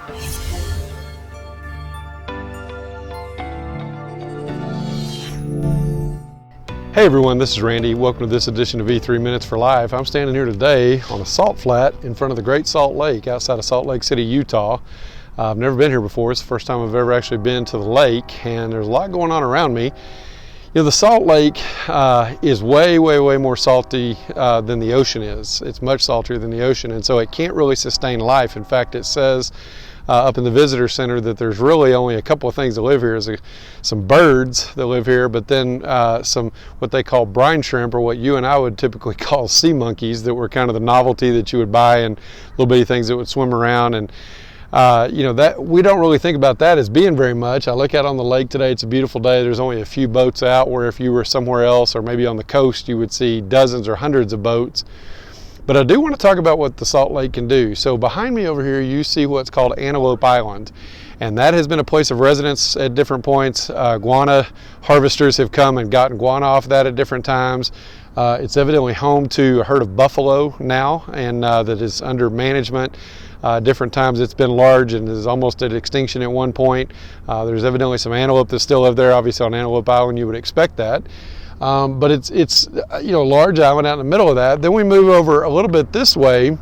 Hey everyone, this is Randy. Welcome to this edition of E3 Minutes for Life. I'm standing here today on a salt flat in front of the Great Salt Lake outside of Salt Lake City, Utah. I've never been here before. It's the first time I've ever actually been to the lake, and there's a lot going on around me. You know, the Salt Lake is way more salty than the ocean is. It's much saltier than the ocean, and so it can't really sustain life. In fact, it says up in the visitor center that there's really only a couple of things that live here. There's some birds that live here, but then some what they call brine shrimp, or what you and I would typically call sea monkeys, that were kind of the novelty that you would buy, and little bitty things that would swim around. And you know, that we don't really think about that as being very much. I look out on the lake today, it's a beautiful day. There's only a few boats out, where if you were somewhere else or maybe on the coast, you would see dozens or hundreds of boats. But I do want to talk about what the Salt Lake can do. So behind me over here, you see what's called Antelope Island. And that has been a place of residence at different points. Guana harvesters have come and gotten guana off that at different times. It's evidently home to a herd of buffalo now, and that is under management. Different times it's been large and is almost at extinction at one point. There's evidently some antelope that still live there. Obviously on Antelope Island you would expect that. But it's you know, a large island out in the middle of that. Then we move over a little bit this way,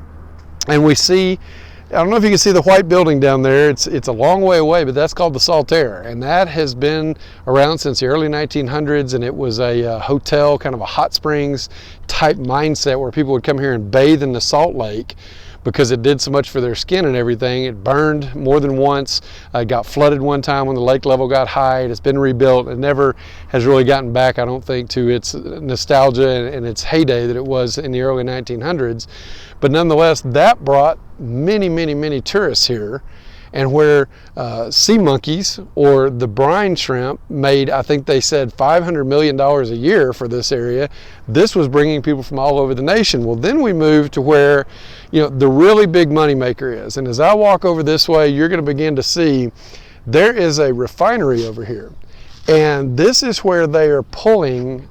and we see, I don't know if you can see the white building down there. It's a long way away, but that's called the Saltair, and that has been around since the early 1900s, and it was a hotel, kind of a hot springs type mindset, where people would come here and bathe in the Salt Lake because it did so much for their skin and everything. It burned more than once. It got flooded one time when the lake level got high. It's been rebuilt. It never has really gotten back, I don't think, to its nostalgia and its heyday that it was in the early 1900s. But nonetheless, that brought many tourists here. And where sea monkeys or the brine shrimp made, I think they said $500 million a year for this area, this was bringing people from all over the nation. Well, then we moved to where, you know, the really big money maker is. And as I walk over this way, you're going to begin to see there is a refinery over here. And this is where they are pulling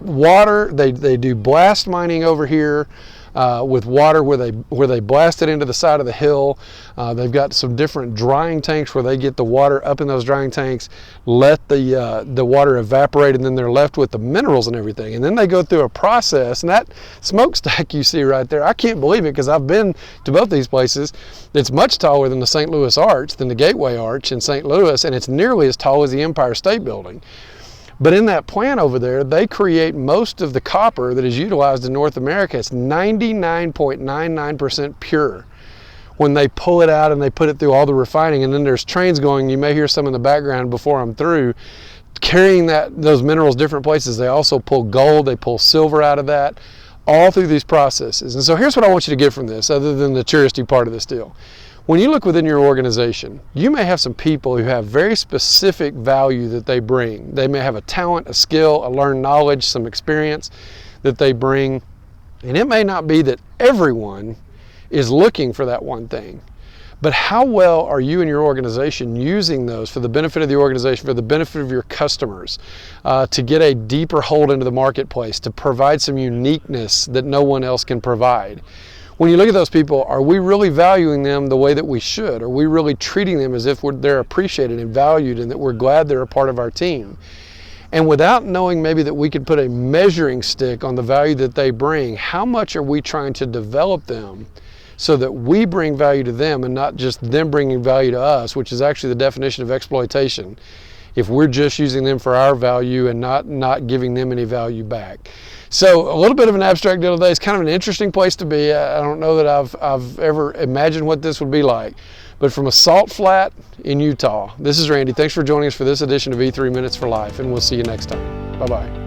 water. They do blast mining over here. With water where they blast it into the side of the hill. They've got some different drying tanks where they get the water up in those drying tanks, let the water evaporate, and then they're left with the minerals and everything. And then they go through a process, and that smokestack you see right there, I can't believe it, because I've been to both these places. It's much taller than the St. Louis Arch, than the Gateway Arch in St. Louis, and it's nearly as tall as the Empire State Building. But in that plant over there, they create most of the copper that is utilized in North America. It's 99.99% pure when they pull it out and they put it through all the refining. And then there's trains going, you may hear some in the background before I'm through, carrying those minerals different places. They also pull gold, they pull silver out of that, all through these processes. And so here's what I want you to get from this, other than the touristy part of this deal. When you look within your organization, you may have some people who have very specific value that they bring. They may have a talent, a skill, a learned knowledge, some experience that they bring. And it may not be that everyone is looking for that one thing. But how well are you and your organization using those for the benefit of the organization, for the benefit of your customers, to get a deeper hold into the marketplace, to provide some uniqueness that no one else can provide? When you look at those people, are we really valuing them the way that we should? Are we really treating them as if they're appreciated and valued, and that we're glad they're a part of our team? And without knowing maybe that we could put a measuring stick on the value that they bring, how much are we trying to develop them so that we bring value to them and not just them bringing value to us, which is actually the definition of exploitation, if we're just using them for our value and not giving them any value back. So a little bit of an abstract deal today. It's kind of an interesting place to be. I don't know that I've ever imagined what this would be like. But from a salt flat in Utah, this is Randy. Thanks for joining us for this edition of E3 Minutes for Life, and we'll see you next time. Bye-bye.